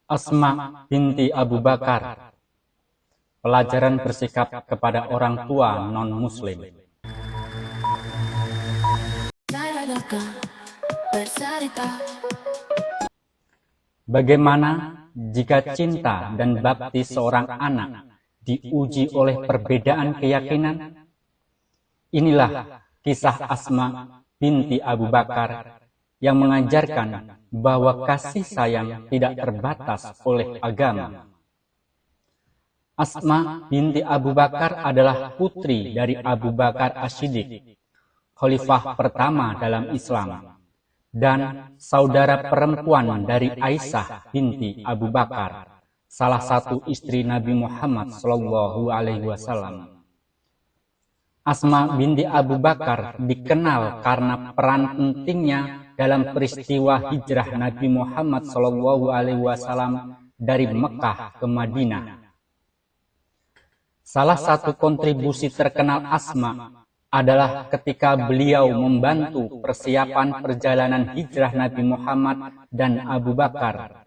Asma binti Abu Bakar. Pelajaran bersikap kepada orang tua non-muslim. Bagaimana jika cinta dan bakti seorang anak diuji oleh perbedaan keyakinan? Inilah kisah Asma binti Abu Bakar yang mengajarkan bahwa kasih sayang tidak terbatas oleh agama. Asma binti Abu Bakar adalah putri dari Abu Bakar As-Siddiq, khalifah pertama dalam Islam, dan saudara perempuan dari Aisyah binti Abu Bakar, salah satu istri Nabi Muhammad SAW. Asma binti Abu Bakar dikenal karena peran pentingnya dalam peristiwa hijrah Nabi Muhammad SAW dari Mekah ke Madinah. Salah satu kontribusi terkenal Asma adalah ketika beliau membantu persiapan perjalanan hijrah Nabi Muhammad dan Abu Bakar.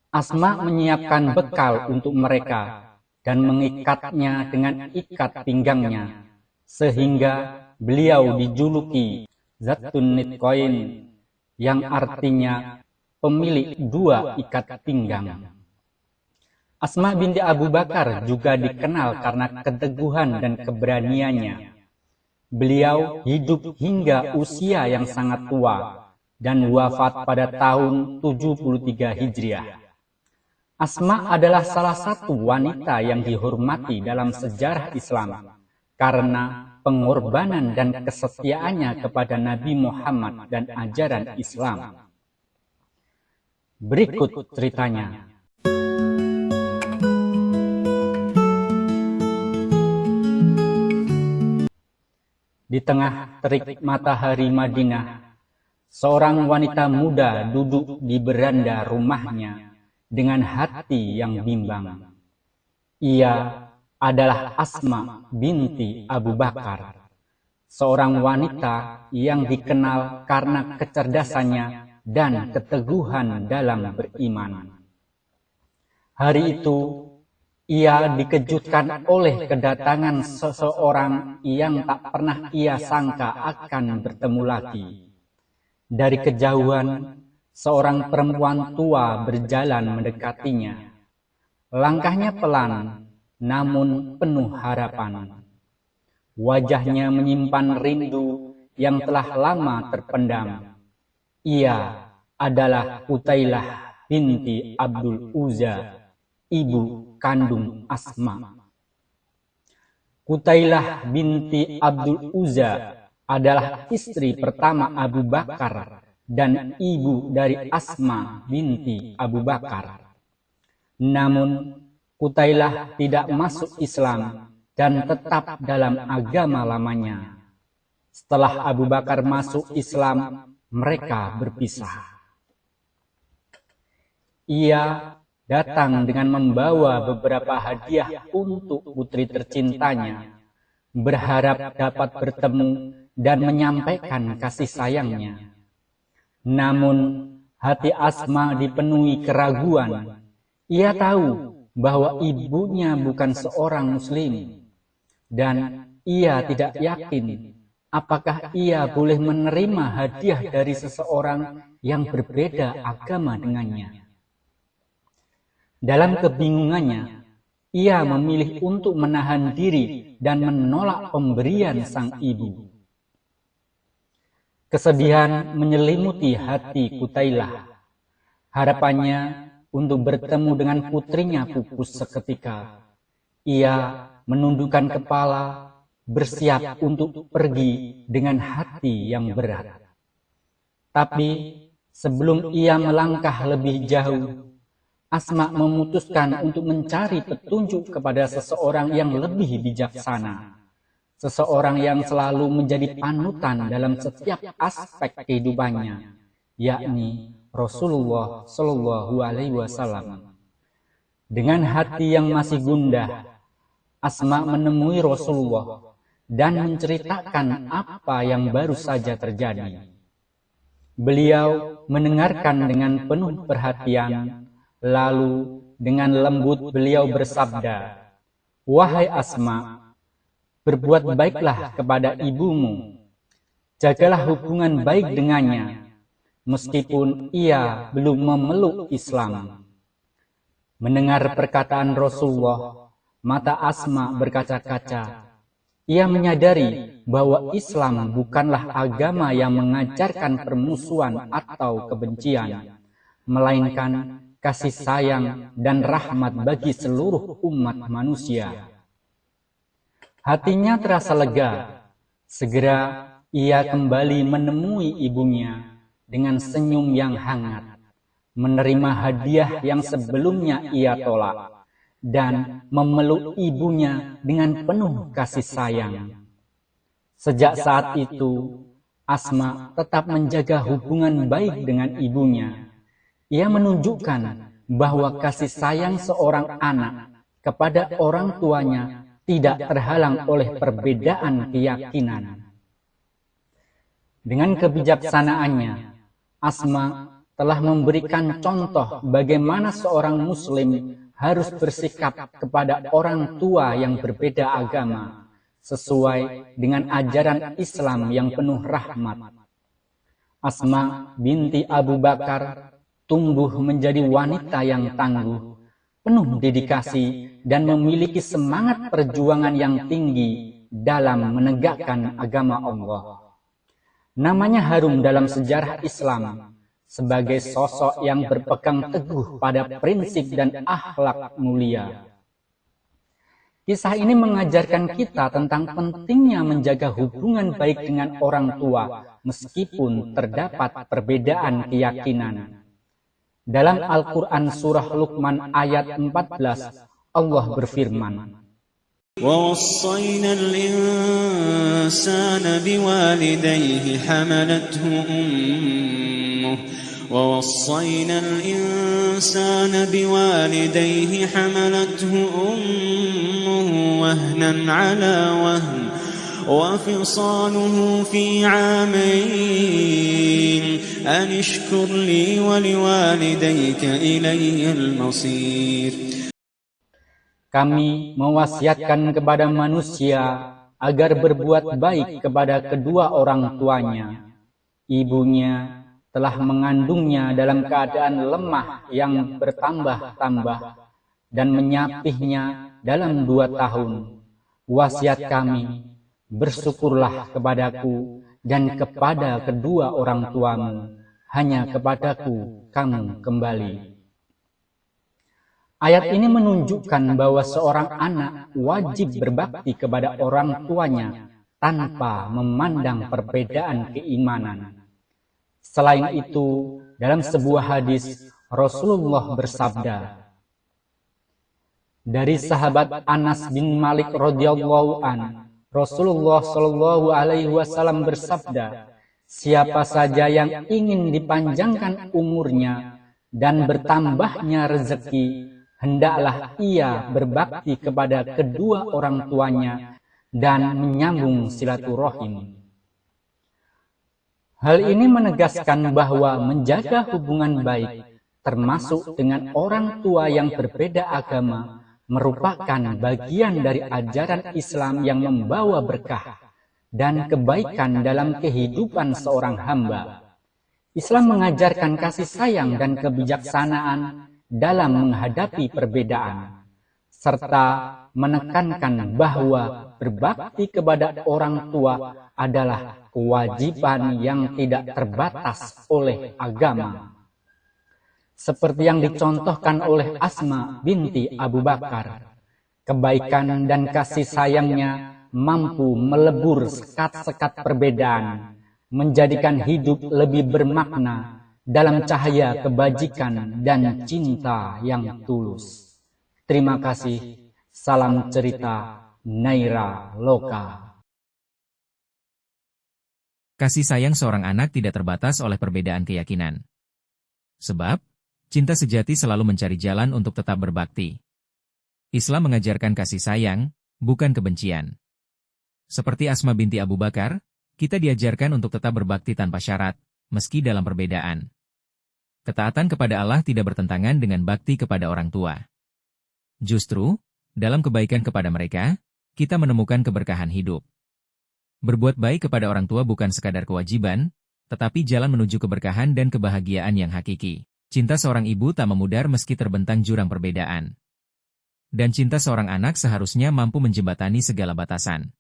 Asma menyiapkan bekal untuk mereka dan mengikatnya dengan ikat pinggangnya, sehingga beliau dijuluki Zatun Nitqain, yang artinya pemilik dua ikat pinggang. Asma binti Abu Bakar juga dikenal karena keteguhan dan keberaniannya. Beliau hidup hingga usia yang sangat tua dan wafat pada tahun 73 Hijriah. Asma adalah salah satu wanita yang dihormati dalam sejarah Islam karena pengorbanan dan kesetiaannya kepada Nabi Muhammad dan ajaran Islam. Berikut ceritanya. Di tengah terik matahari Madinah, seorang wanita muda duduk di beranda rumahnya dengan hati yang bimbang. Ia adalah Asma binti Abu Bakar, seorang wanita yang dikenal karena kecerdasannya dan keteguhan dalam beriman. Hari itu, ia dikejutkan oleh kedatangan seseorang yang tak pernah ia sangka akan bertemu lagi. Dari kejauhan, seorang perempuan tua berjalan mendekatinya. Langkahnya pelan, namun penuh harapan. Wajahnya menyimpan rindu yang telah lama terpendam. Ia adalah Qutailah binti Abdul Uzza, ibu kandung Asma. Qutailah binti Abdul Uzza adalah istri pertama Abu Bakar dan ibu dari Asma binti Abu Bakar. Namun, Qutailah tidak masuk Islam dan tetap dalam agama lamanya. Setelah Abu Bakar masuk Islam, mereka berpisah. Ia datang dengan membawa beberapa hadiah untuk putri tercintanya, berharap dapat bertemu dan menyampaikan kasih sayangnya. Namun, hati Asma dipenuhi keraguan. Ia tahu bahwa ibunya bukan seorang muslim, dan ia tidak yakin apakah ia boleh menerima hadiah dari seseorang yang berbeda agama dengannya. Dalam kebingungannya, ia memilih untuk menahan diri dan menolak pemberian sang ibu. Kesedihan menyelimuti hati Qutailah. Harapannya untuk bertemu dengan putrinya pupus seketika. Ia menundukkan kepala, bersiap untuk pergi dengan hati yang berat. Tapi sebelum ia melangkah lebih jauh, Asma memutuskan untuk mencari petunjuk kepada seseorang yang lebih bijaksana. Seseorang yang selalu menjadi panutan dalam setiap aspek kehidupannya, yakni Rasulullah Shallallahu Alaihi Wasallam. Dengan hati yang masih gundah, Asma menemui Rasulullah dan menceritakan apa yang baru saja terjadi. Beliau mendengarkan dengan penuh perhatian, lalu dengan lembut beliau bersabda, "Wahai Asma, berbuat baiklah kepada ibumu. Jagalah hubungan baik dengannya, meskipun ia belum memeluk Islam." Mendengar perkataan Rasulullah, mata Asma berkaca-kaca. Ia menyadari bahwa Islam bukanlah agama yang mengajarkan permusuhan atau kebencian, melainkan kasih sayang dan rahmat bagi seluruh umat manusia. Hatinya terasa lega. Segera ia kembali menemui ibunya dengan senyum yang hangat, menerima hadiah yang sebelumnya ia tolak, dan memeluk ibunya dengan penuh kasih sayang. Sejak saat itu, Asma tetap menjaga hubungan baik dengan ibunya. Ia menunjukkan bahwa kasih sayang seorang anak kepada orang tuanya tidak terhalang oleh perbedaan keyakinan. Dengan kebijaksanaannya, Asma telah memberikan contoh bagaimana seorang Muslim harus bersikap kepada orang tua yang berbeda agama, sesuai dengan ajaran Islam yang penuh rahmat. Asma binti Abu Bakar tumbuh menjadi wanita yang tangguh, penuh dedikasi, dan memiliki semangat perjuangan yang tinggi dalam menegakkan agama Allah. Namanya harum dalam sejarah Islam sebagai sosok yang berpegang teguh pada prinsip dan akhlak mulia. Kisah ini mengajarkan kita tentang pentingnya menjaga hubungan baik dengan orang tua meskipun terdapat perbedaan keyakinan. Dalam Al-Quran surah Luqman ayat 14, Allah berfirman, وَوَصَّيْنَا الْإِنسَانَ بِوَالِدَيْهِ حملته أمه وهنا على وهن وفصاله في عامين أن اشكر لي ولوالديك إلي المصير. Kami mewasiatkan kepada manusia agar berbuat baik kepada kedua orang tuanya. Ibunya telah mengandungnya dalam keadaan lemah yang bertambah-tambah dan menyapihnya dalam 2 tahun. Wasiat kami, bersyukurlah kepadaku dan kepada kedua orang tuamu, hanya kepadaku kamu kembali. Ayat ini menunjukkan bahwa seorang anak wajib berbakti kepada orang tuanya tanpa memandang perbedaan keimanan. Selain itu, dalam sebuah hadis, Rasulullah bersabda, dari sahabat Anas bin Malik radhiyallahu an, Rasulullah shallallahu alaihi wasallam bersabda, siapa saja yang ingin dipanjangkan umurnya dan bertambahnya rezeki, hendaklah ia berbakti kepada kedua orang tuanya dan menyambung silaturahim. Hal ini menegaskan bahwa menjaga hubungan baik, termasuk dengan orang tua yang berbeda agama, merupakan bagian dari ajaran Islam yang membawa berkah dan kebaikan dalam kehidupan seorang hamba. Islam mengajarkan kasih sayang dan kebijaksanaan dalam menghadapi perbedaan, serta menekankan bahwa berbakti kepada orang tua adalah kewajiban yang tidak terbatas oleh agama. Seperti yang dicontohkan oleh Asma binti Abu Bakar, kebaikan dan kasih sayangnya mampu melebur sekat-sekat perbedaan, menjadikan hidup lebih bermakna dalam cahaya kebajikan dan cinta yang tulus. Terima kasih. Salam cerita Naira Loka. Kasih sayang seorang anak tidak terbatas oleh perbedaan keyakinan. Sebab, cinta sejati selalu mencari jalan untuk tetap berbakti. Islam mengajarkan kasih sayang, bukan kebencian. Seperti Asma binti Abu Bakar, kita diajarkan untuk tetap berbakti tanpa syarat, meski dalam perbedaan. Ketaatan kepada Allah tidak bertentangan dengan bakti kepada orang tua. Justru, dalam kebaikan kepada mereka, kita menemukan keberkahan hidup. Berbuat baik kepada orang tua bukan sekadar kewajiban, tetapi jalan menuju keberkahan dan kebahagiaan yang hakiki. Cinta seorang ibu tak memudar meski terbentang jurang perbedaan. Dan cinta seorang anak seharusnya mampu menjembatani segala batasan.